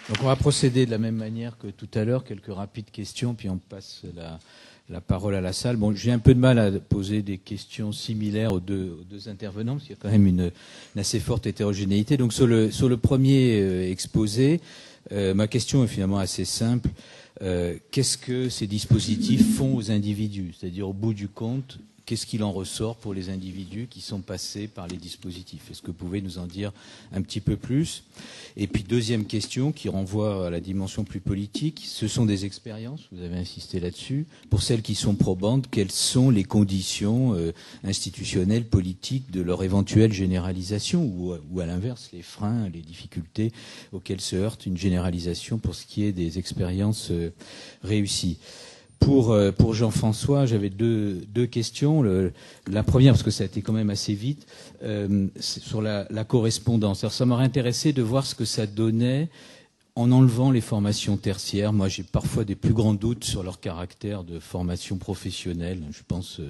Donc on va procéder de la même manière que tout à l'heure, quelques rapides questions, puis on passe la parole à la salle. Bon, j'ai un peu de mal à poser des questions similaires aux deux intervenants, parce qu'il y a quand même une assez forte hétérogénéité. Donc sur le premier exposé, ma question est finalement assez simple. Qu'est-ce que ces dispositifs font aux individus? C'est-à-dire, au bout du compte, qu'est-ce qu'il en ressort pour les individus qui sont passés par les dispositifs? Est-ce que vous pouvez nous en dire un petit peu plus? Et puis, deuxième question qui renvoie à la dimension plus politique, ce sont des expériences, vous avez insisté là-dessus. Pour celles qui sont probantes, quelles sont les conditions institutionnelles, politiques de leur éventuelle généralisation ou à l'inverse, les freins, les difficultés auxquelles se heurte une généralisation pour ce qui est des expériences réussies? Pour Jean-François, j'avais deux questions. La première, parce que ça a été quand même assez vite, c'est sur la correspondance. Alors, ça m'aurait intéressé de voir ce que ça donnait en enlevant les formations tertiaires. Moi, j'ai parfois des plus grands doutes sur leur caractère de formation professionnelle. Je pense,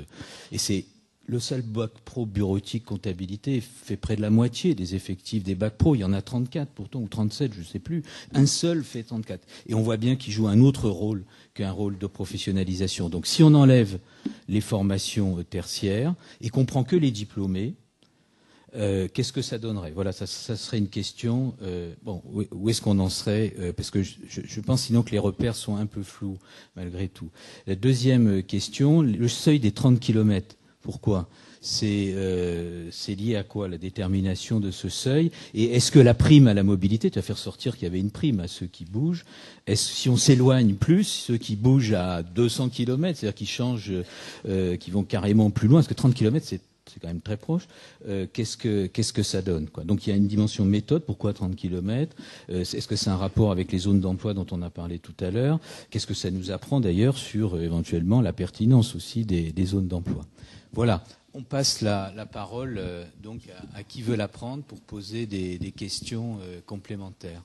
et c'est le seul bac pro bureautique comptabilité fait près de la moitié des effectifs des bacs pro. Il y en a 34 pourtant, ou 37, je ne sais plus. Un seul fait 34. Et on voit bien qu'il joue un autre rôle qu'un rôle de professionnalisation. Donc si on enlève les formations tertiaires et qu'on prend que les diplômés, qu'est-ce que ça donnerait? Voilà, ça serait une question. Bon, où est-ce qu'on en serait? Parce que je pense sinon que les repères sont un peu flous, malgré tout. La deuxième question, le seuil des 30 kilomètres. Pourquoi? C'est lié à quoi, la détermination de ce seuil? Et est-ce que la prime à la mobilité, tu vas faire sortir qu'il y avait une prime à ceux qui bougent, si on s'éloigne plus, ceux qui bougent à 200 km, c'est-à-dire qui changent, qui vont carrément plus loin, parce que 30 km c'est quand même très proche, qu'est-ce que ça donne, quoi? Donc il y a une dimension méthode, pourquoi 30 km? Est-ce que c'est un rapport avec les zones d'emploi dont on a parlé tout à l'heure? Qu'est-ce que ça nous apprend d'ailleurs sur éventuellement la pertinence aussi des zones d'emploi? Voilà, on passe la parole donc à qui veut la prendre pour poser des questions complémentaires.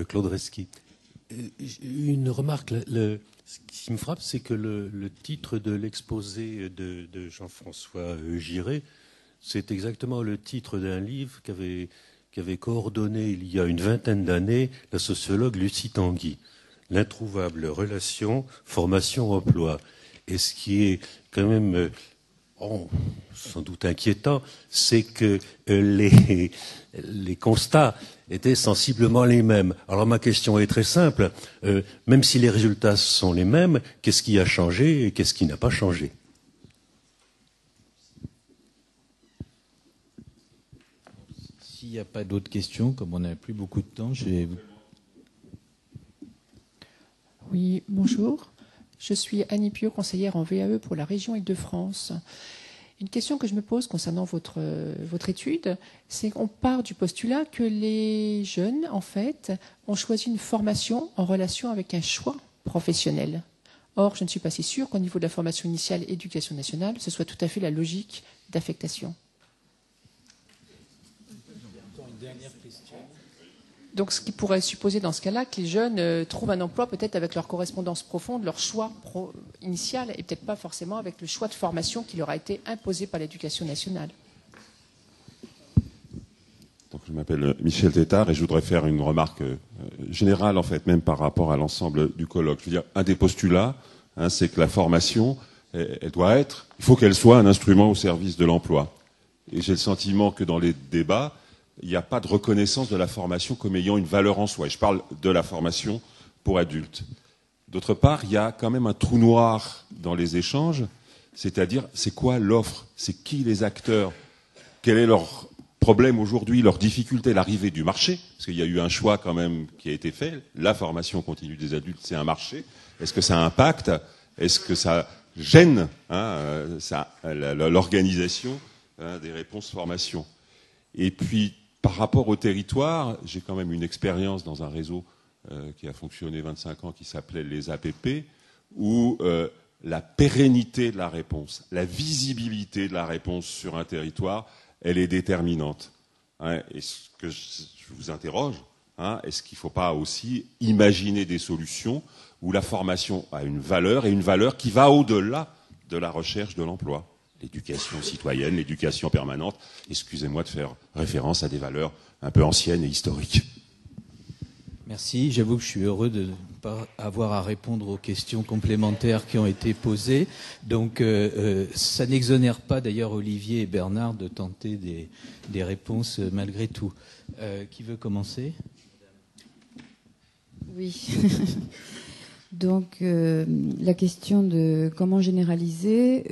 Claude Reski. Une remarque, ce qui me frappe, c'est que le titre de l'exposé de Jean-François Giré, c'est exactement le titre d'un livre qu'avait coordonné il y a une vingtaine d'années la sociologue Lucie Tanguy, L'introuvable relation formation-emploi. Et ce qui est quand même sans doute inquiétant, c'est que les constats étaient sensiblement les mêmes. Alors ma question est très simple. Même si les résultats sont les mêmes, qu'est-ce qui a changé et qu'est-ce qui n'a pas changé? S'il n'y a pas d'autres questions, comme on n'a plus beaucoup de temps, je vais... Oui, bonjour. Je suis Annie Piot, conseillère en VAE pour la région Île-de-France. Une question que je me pose concernant votre étude, c'est qu'on part du postulat que les jeunes, en fait, ont choisi une formation en relation avec un choix professionnel. Or, je ne suis pas si sûre qu'au niveau de la formation initiale éducation nationale, ce soit tout à fait la logique d'affectation. Donc, ce qui pourrait supposer dans ce cas-là que les jeunes trouvent un emploi peut-être avec leur correspondance profonde, leur choix initial, et peut-être pas forcément avec le choix de formation qui leur a été imposé par l'éducation nationale. Donc, je m'appelle Michel Tétard et je voudrais faire une remarque générale, en fait, même par rapport à l'ensemble du colloque. Je veux dire, un des postulats, c'est que la formation, elle doit être, il faut qu'elle soit un instrument au service de l'emploi. Et j'ai le sentiment que dans les débats, il n'y a pas de reconnaissance de la formation comme ayant une valeur en soi. Et je parle de la formation pour adultes. D'autre part, il y a quand même un trou noir dans les échanges, c'est-à-dire, c'est quoi l'offre? C'est qui les acteurs? Quel est leur problème aujourd'hui, leur difficulté, l'arrivée du marché? Parce qu'il y a eu un choix quand même qui a été fait. La formation continue des adultes, c'est un marché. Est-ce que ça impacte? Est-ce que ça gêne l'organisation des réponses formation? Et puis, par rapport au territoire, j'ai quand même une expérience dans un réseau qui a fonctionné 25 ans, qui s'appelait les APP, où la pérennité de la réponse, la visibilité de la réponse sur un territoire, elle est déterminante. hein, est-ce que je vous interroge, hein, est-ce qu'il ne faut pas aussi imaginer des solutions où la formation a une valeur, et une valeur qui va au-delà de la recherche de l'emploi? L'éducation citoyenne, l'éducation permanente. Excusez-moi de faire référence à des valeurs un peu anciennes et historiques. Merci. J'avoue que je suis heureux de ne pas avoir à répondre aux questions complémentaires qui ont été posées. Donc, ça n'exonère pas d'ailleurs Olivier et Bernard de tenter des réponses malgré tout. Qui veut commencer? Oui. Donc, la question de comment généraliser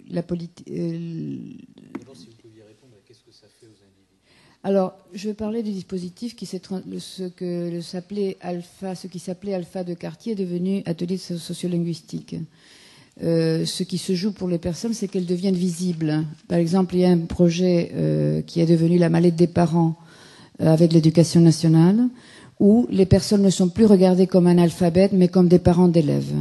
la politique. D'abord, si vous pouviez répondre à qu'est-ce que ça fait aux individus. Alors, je vais parler du dispositif qui ce qui s'appelait Alpha de quartier est devenu atelier sociolinguistique. Ce qui se joue pour les personnes, c'est qu'elles deviennent visibles. Par exemple, il y a un projet qui est devenu la mallette des parents avec l'éducation nationale, où les personnes ne sont plus regardées comme un alphabet, mais comme des parents d'élèves.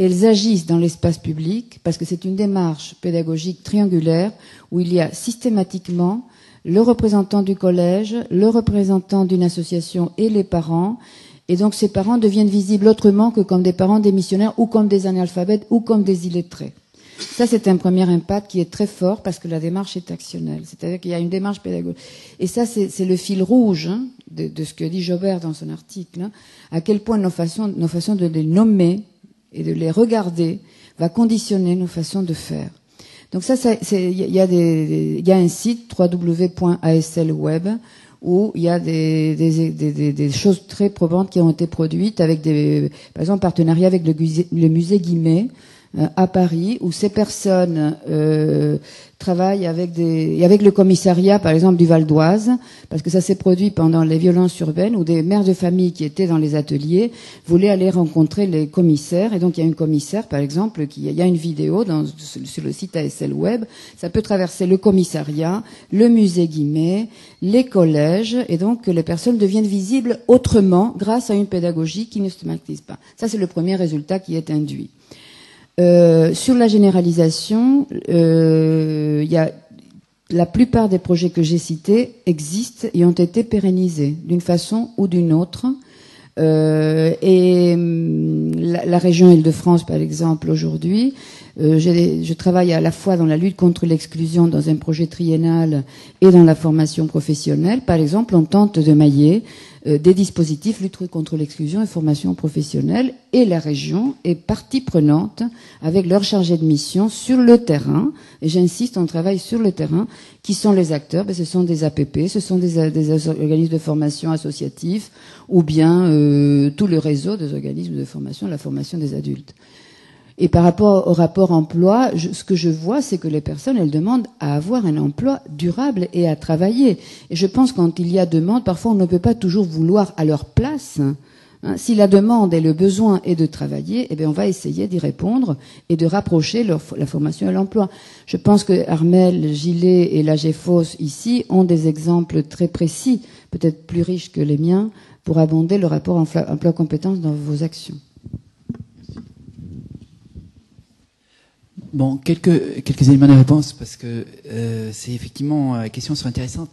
Elles agissent dans l'espace public, parce que c'est une démarche pédagogique triangulaire, où il y a systématiquement le représentant du collège, le représentant d'une association et les parents. Et donc ces parents deviennent visibles autrement que comme des parents démissionnaires, ou comme des analphabètes, ou comme des illettrés. Ça, c'est un premier impact qui est très fort parce que la démarche est actionnelle. C'est-à-dire qu'il y a une démarche pédagogique. Et ça, c'est le fil rouge de ce que dit Jobert dans son article, à quel point nos façons de les nommer et de les regarder va conditionner nos façons de faire. Donc il y a un site www.aslweb où il y a des choses très probantes qui ont été produites avec par exemple, partenariat avec le musée Guimet, à Paris, où ces personnes travaillent avec le commissariat, par exemple, du Val d'Oise, parce que ça s'est produit pendant les violences urbaines, où des mères de famille qui étaient dans les ateliers voulaient aller rencontrer les commissaires. Et donc, il y a une commissaire, par exemple, il y a une vidéo sur le site ASL Web. Ça peut traverser le commissariat, le musée Guimet, les collèges, et donc les personnes deviennent visibles autrement grâce à une pédagogie qui ne stigmatise pas. Ça, c'est le premier résultat qui est induit. Sur la généralisation, la plupart des projets que j'ai cités existent et ont été pérennisés d'une façon ou d'une autre. Et la région Île-de-France, par exemple, aujourd'hui, je travaille à la fois dans la lutte contre l'exclusion dans un projet triennal et dans la formation professionnelle. Par exemple, on tente de mailler des dispositifs lutte contre l'exclusion et formation professionnelle, et la région est partie prenante avec leurs chargés de mission sur le terrain. Et j'insiste, on travaille sur le terrain. Qui sont les acteurs? Ce sont des APP, ce sont des organismes de formation associatifs, ou bien tout le réseau des organismes de formation, la formation des adultes. Et par rapport au rapport emploi, ce que je vois, c'est que les personnes, elles demandent à avoir un emploi durable et à travailler. Et je pense que quand il y a demande, parfois on ne peut pas toujours vouloir à leur place. Si la demande et le besoin est de travailler, eh bien on va essayer d'y répondre et de rapprocher la formation à l'emploi. Je pense que Armel, Gillet et l'AGFOS ici ont des exemples très précis, peut-être plus riches que les miens, pour abonder le rapport emploi-compétences dans vos actions. Bon, quelques éléments de réponse parce que c'est effectivement les questions sont intéressantes.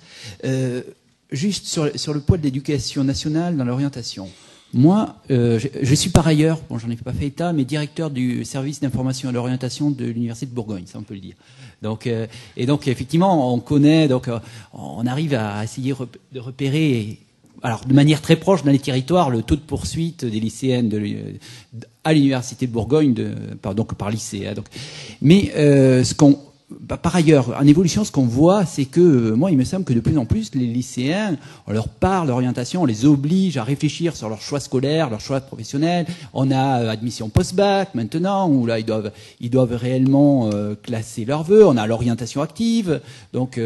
Juste sur le poids de l'éducation nationale dans l'orientation. Moi, je suis par ailleurs, bon, j'en ai pas fait état, mais directeur du service d'information et d'orientation de l'université de Bourgogne, ça on peut le dire. Donc, et donc effectivement, on connaît, donc on arrive à essayer de repérer. Alors, de manière très proche dans les territoires, le taux de poursuite des lycéennes à l'université de Bourgogne, donc par lycée. Hein, donc. Mais par ailleurs, en évolution, ce qu'on voit, c'est que, moi, il me semble que de plus en plus, les lycéens, on leur parle d'orientation, on les oblige à réfléchir sur leur choix scolaire, leur choix professionnel. On a admission post-bac maintenant, où là, ils doivent réellement classer leurs vœux. On a l'orientation active, donc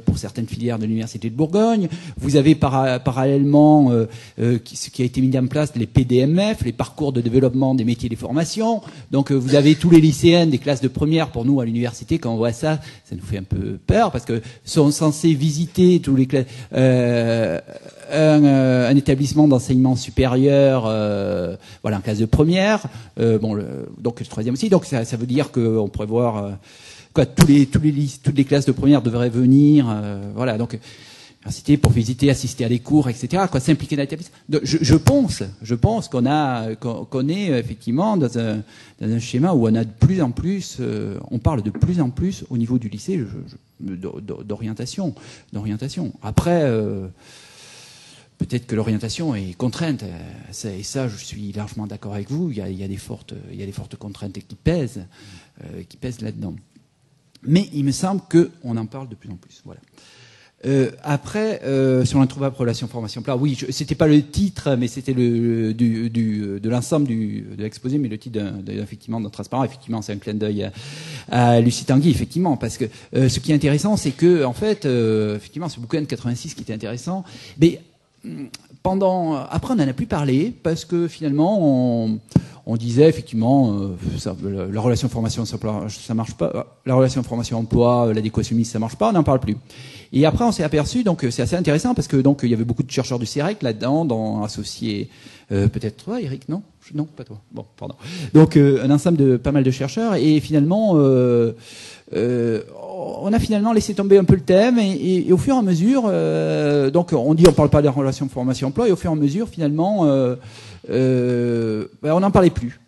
pour certaines filières de l'université de Bourgogne. Vous avez parallèlement ce qui a été mis en place, les PDMF, les parcours de développement des métiers et des formations. Donc vous avez tous les lycéens des classes de première, pour nous, à l'université, quand on voit ça nous fait un peu peur parce que sont censés visiter tous les un établissement d'enseignement supérieur, voilà, en classe de première, donc le troisième aussi. Donc ça veut dire qu'on pourrait voir toutes les classes de première devraient venir, voilà. Donc université pour visiter, assister à des cours, etc. Quoi, s'impliquer dans l'établissement. Je pense qu'on est effectivement dans un schéma où on a de plus en plus, on parle de plus en plus au niveau du lycée d'orientation. Après, peut-être que l'orientation est contrainte, et ça, je suis largement d'accord avec vous. Il y a des fortes contraintes qui pèsent là-dedans. Mais il me semble qu'on en parle de plus en plus. Voilà. Après, sur l'introuvable relation formation-emploi, oui, c'était pas le titre, mais c'était de l'ensemble de l'exposé, mais le titre effectivement d'un transparent. Effectivement, c'est un clin d'œil à Lucie Tanguy, effectivement, parce que ce qui est intéressant, c'est que en fait, effectivement, ce bouquin de 86 qui était intéressant, mais après, on n'en a plus parlé parce que finalement, on disait effectivement, la relation formation-emploi, ça marche pas. La relation formation-emploi, l'adéquation mise, ça marche pas. On n'en parle plus. Et après, on s'est aperçu, donc c'est assez intéressant parce que donc il y avait beaucoup de chercheurs du CEREC là-dedans, associés. Peut-être toi, Eric, non, pas toi. Bon, pardon. Donc un ensemble de pas mal de chercheurs et finalement. On a finalement laissé tomber un peu le thème et au fur et à mesure, donc on parle pas de la relation formation-emploi et au fur et à mesure finalement, on n'en parlait plus.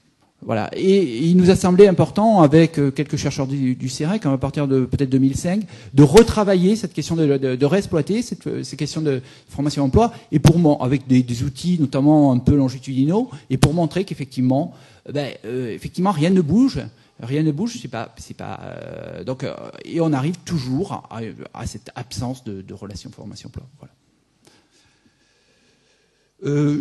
Voilà. Et il nous a semblé important, avec quelques chercheurs du CEREC, à partir de peut-être 2005, de retravailler cette question de réexploiter ces questions de formation-emploi et avec des outils notamment un peu longitudinaux et pour montrer qu'effectivement, effectivement rien ne bouge. Rien ne bouge, donc et on arrive toujours à cette absence de relation formation-emploi. Voilà.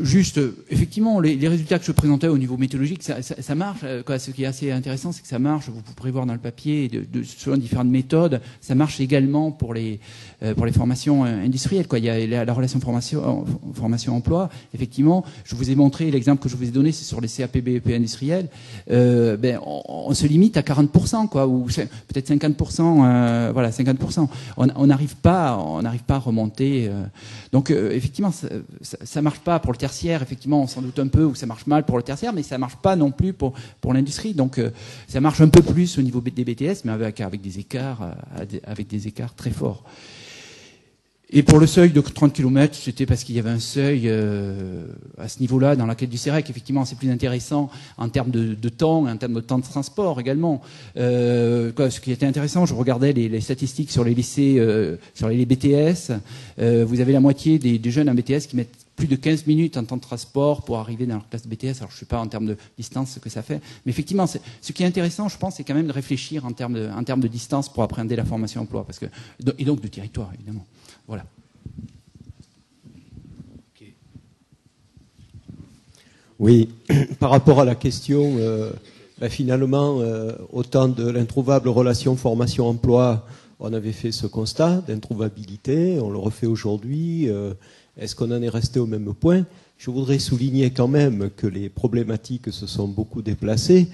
Juste, effectivement, les résultats que je présentais au niveau méthodologique, ça marche. Ce qui est assez intéressant, c'est que ça marche. Vous pourrez voir dans le papier, selon différentes méthodes, ça marche également pour les formations industrielles. Il y a la relation formation-emploi. Effectivement, je vous ai montré l'exemple que je vous ai donné, c'est sur les CAP BEP industriels. On se limite à 40%, ou peut-être 50%. 50%. On n'arrive pas à remonter. Donc, effectivement, ça marche pas pour le tertiaire, effectivement, on s'en doute un peu, ou ça marche mal pour le tertiaire, mais ça marche pas non plus pour l'industrie. Donc, ça marche un peu plus au niveau des BTS, mais avec des écarts très forts. Et pour le seuil de 30 km, c'était parce qu'il y avait un seuil à ce niveau-là dans la quête du CEREC. Effectivement, c'est plus intéressant en termes de temps, en termes de temps de transport également. Ce qui était intéressant, je regardais les statistiques sur les lycées, sur les BTS. Vous avez la moitié des jeunes en BTS qui mettent plus de 15 minutes en temps de transport pour arriver dans leur classe de BTS. Alors, je ne sais pas en termes de distance ce que ça fait. Mais effectivement, ce qui est intéressant, je pense, c'est quand même de réfléchir en termes de distance pour appréhender la formation-emploi. Et donc de territoire, évidemment. Voilà. Okay. Oui, par rapport à la question, finalement, au temps de l'introuvable relation formation-emploi, on avait fait ce constat d'introuvabilité, on le refait aujourd'hui. Est-ce qu'on en est resté au même point ? Je voudrais souligner quand même que les problématiques se sont beaucoup déplacées,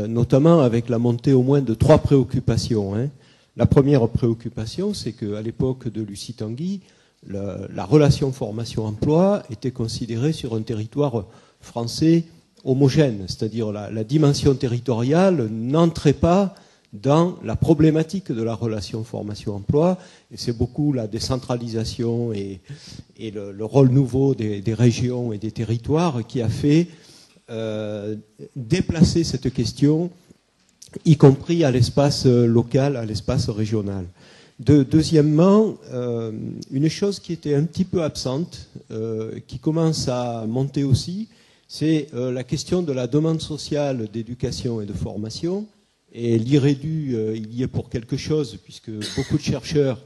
notamment avec la montée au moins de 3 préoccupations. La première préoccupation, c'est qu'à l'époque de Lucie Tanguy, la relation formation-emploi était considérée sur un territoire français homogène, c'est-à-dire la dimension territoriale n'entrait pas dans la problématique de la relation formation-emploi, et c'est beaucoup la décentralisation et le rôle nouveau des régions et des territoires qui a fait déplacer cette question, y compris à l'espace local, à l'espace régional. Deuxièmement, une chose qui était un petit peu absente, qui commence à monter aussi, c'est la question de la demande sociale d'éducation et de formation. Et l'IREDU, il y est pour quelque chose, puisque beaucoup de chercheurs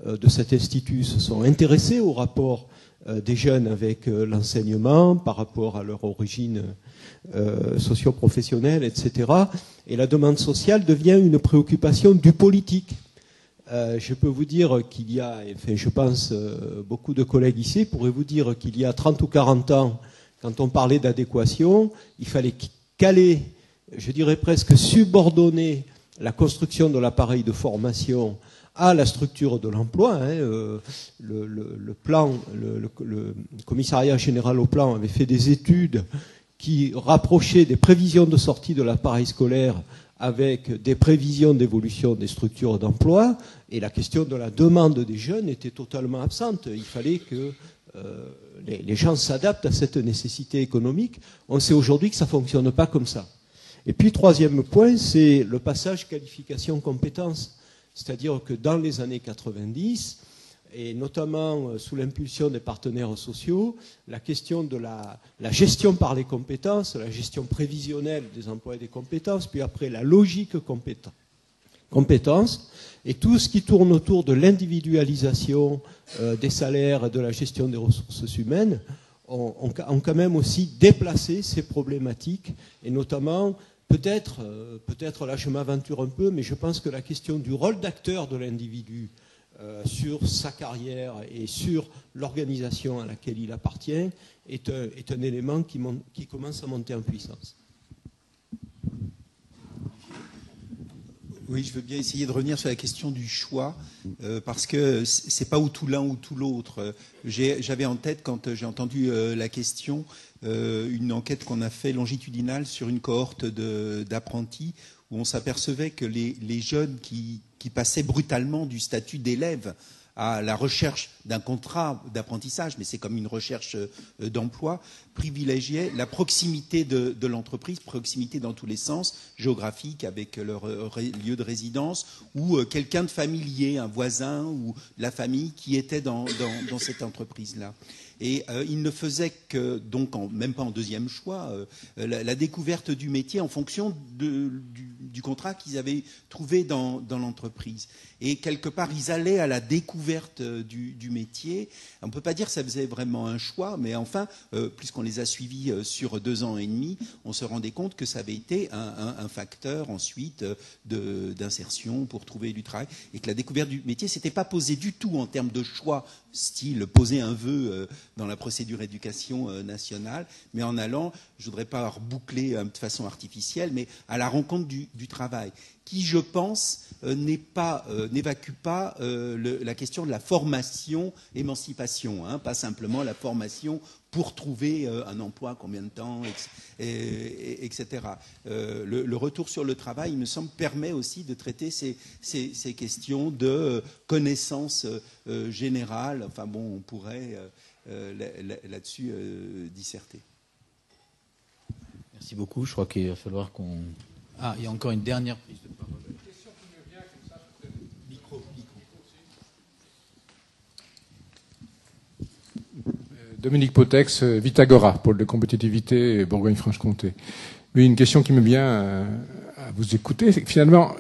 de cet institut se sont intéressés au rapport des jeunes avec l'enseignement par rapport à leur origine socio-professionnelle, etc. Et la demande sociale devient une préoccupation du politique. Je peux vous dire qu'il y a, je pense, beaucoup de collègues ici pourraient vous dire qu'il y a 30 ou 40 ans, quand on parlait d'adéquation, il fallait caler, je dirais presque subordonner la construction de l'appareil de formation à la structure de l'emploi. Le commissariat général au plan avait fait des études qui rapprochaient des prévisions de sortie de l'appareil scolaire avec des prévisions d'évolution des structures d'emploi, et la question de la demande des jeunes était totalement absente. Il fallait que les gens s'adaptent à cette nécessité économique. On sait aujourd'hui que ça ne fonctionne pas comme ça. Et puis, troisième point, c'est le passage qualification-compétence. C'est-à-dire que dans les années 90, et notamment sous l'impulsion des partenaires sociaux, la question de la gestion par les compétences, la gestion prévisionnelle des emplois et des compétences, puis après la logique compétences, et tout ce qui tourne autour de l'individualisation des salaires et de la gestion des ressources humaines, ont quand même aussi déplacé ces problématiques, et notamment, peut-être là je m'aventure un peu, mais je pense que la question du rôle d'acteur de l'individu sur sa carrière et sur l'organisation à laquelle il appartient est un élément qui commence à monter en puissance. Oui, je veux bien essayer de revenir sur la question du choix, parce que c'est pas ou tout l'un ou tout l'autre. J'avais en tête, quand j'ai entendu la question, une enquête qu'on a fait longitudinale sur une cohorte d'apprentis, où on s'apercevait que les jeunes qui passaient brutalement du statut d'élève à la recherche d'un contrat d'apprentissage, mais c'est comme une recherche d'emploi, privilégiaient la proximité de l'entreprise, proximité dans tous les sens, géographique avec leur lieu de résidence, ou quelqu'un de familier, un voisin ou la famille qui était dans cette entreprise-là. Et il ne faisait que, donc même pas en deuxième choix, la découverte du métier en fonction du contrat qu'ils avaient trouvé dans l'entreprise. Et quelque part, ils allaient à la découverte du métier. On ne peut pas dire que ça faisait vraiment un choix, mais enfin, puisqu'on les a suivis sur 2 ans et demi, on se rendait compte que ça avait été un facteur ensuite d'insertion pour trouver du travail, et que la découverte du métier ne s'était pas posée du tout en termes de choix, style poser un vœu dans la procédure éducation nationale, mais en allant, je ne voudrais pas reboucler de façon artificielle, mais à la rencontre du travail, qui, je pense, n'évacue pas la question de la formation-émancipation, pas simplement la formation pour trouver un emploi, combien de temps, etc. Le retour sur le travail, il me semble, permet aussi de traiter ces questions de connaissances générales. Enfin bon, on pourrait là-dessus disserter. Merci beaucoup. Je crois qu'il va falloir qu'on... Ah, il y a encore une dernière prise de parole. Une question qui me vient comme ça. Micro. Dominique Potex, Vitagora, pôle de compétitivité Bourgogne-Franche-Comté. Oui, une question qui me vient à vous écouter, c'est que finalement,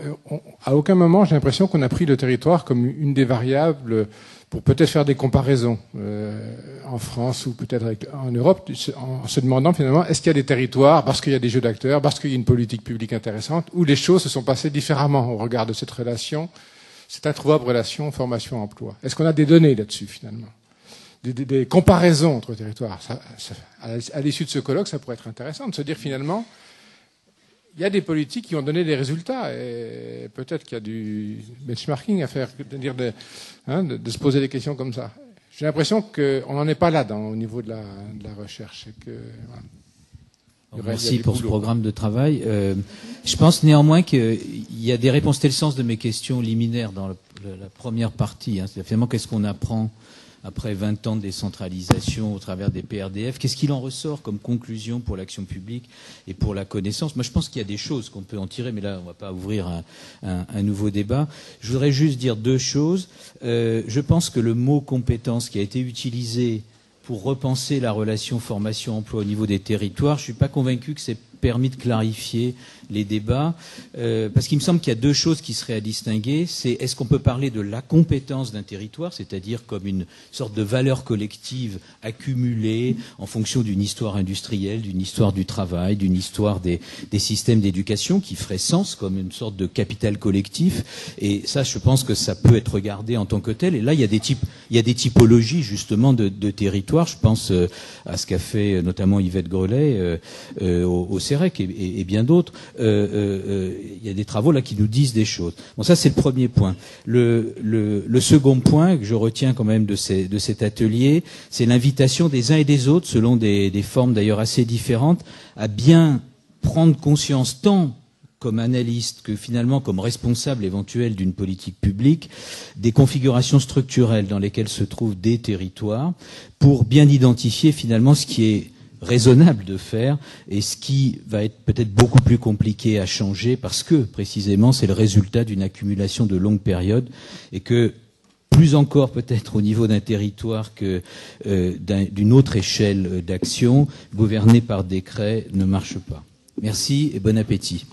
à aucun moment, j'ai l'impression qu'on a pris le territoire comme une des variables pour peut-être faire des comparaisons en France ou peut-être en Europe, en se demandant finalement, est-ce qu'il y a des territoires, parce qu'il y a des jeux d'acteurs, parce qu'il y a une politique publique intéressante, où les choses se sont passées différemment au regard de cette relation, cette introuvable relation formation-emploi. Est-ce qu'on a des données là-dessus finalement, des comparaisons entre territoires? À l'issue de ce colloque, ça pourrait être intéressant de se dire finalement, il y a des politiques qui ont donné des résultats, et peut-être qu'il y a du benchmarking à faire, c'est-à-dire de se poser des questions comme ça. J'ai l'impression qu'on n'en est pas là au niveau de la recherche. Et que, voilà. Merci pour ce programme de travail. Je pense néanmoins qu'il y a des réponses. C'était le sens de mes questions liminaires dans la première partie. C'est-à-dire finalement, qu'est-ce qu'on apprend après 20 ans de décentralisation au travers des PRDF, qu'est-ce qu'il en ressort comme conclusion pour l'action publique et pour la connaissance? Moi, je pense qu'il y a des choses qu'on peut en tirer, mais là, on ne va pas ouvrir un nouveau débat. Je voudrais juste dire 2 choses. Je pense que le mot compétence qui a été utilisé pour repenser la relation formation-emploi au niveau des territoires, je ne suis pas convaincu que c'est permis de clarifier les débats, parce qu'il me semble qu'il y a 2 choses qui seraient à distinguer. C'est est-ce qu'on peut parler de la compétence d'un territoire, c'est-à-dire comme une sorte de valeur collective accumulée en fonction d'une histoire industrielle, d'une histoire du travail, d'une histoire des systèmes d'éducation qui ferait sens comme une sorte de capital collectif. Et ça, je pense que ça peut être regardé en tant que tel. Et là, il y a des typologies justement de territoires. Je pense à ce qu'a fait notamment Yvette Grelet au CEREC et bien d'autres. Il y a des travaux là qui nous disent des choses. Bon, ça c'est le premier point. Le second point que je retiens quand même de cet atelier, c'est l'invitation des uns et des autres, selon des formes d'ailleurs assez différentes, à bien prendre conscience tant comme analyste que finalement comme responsable éventuel d'une politique publique, des configurations structurelles dans lesquelles se trouvent des territoires pour bien identifier finalement ce qui est raisonnable de faire et ce qui va être peut-être beaucoup plus compliqué à changer parce que précisément c'est le résultat d'une accumulation de longues périodes et que plus encore peut-être au niveau d'un territoire que d'une autre échelle d'action, gouverner par décret ne marche pas. Merci et bon appétit.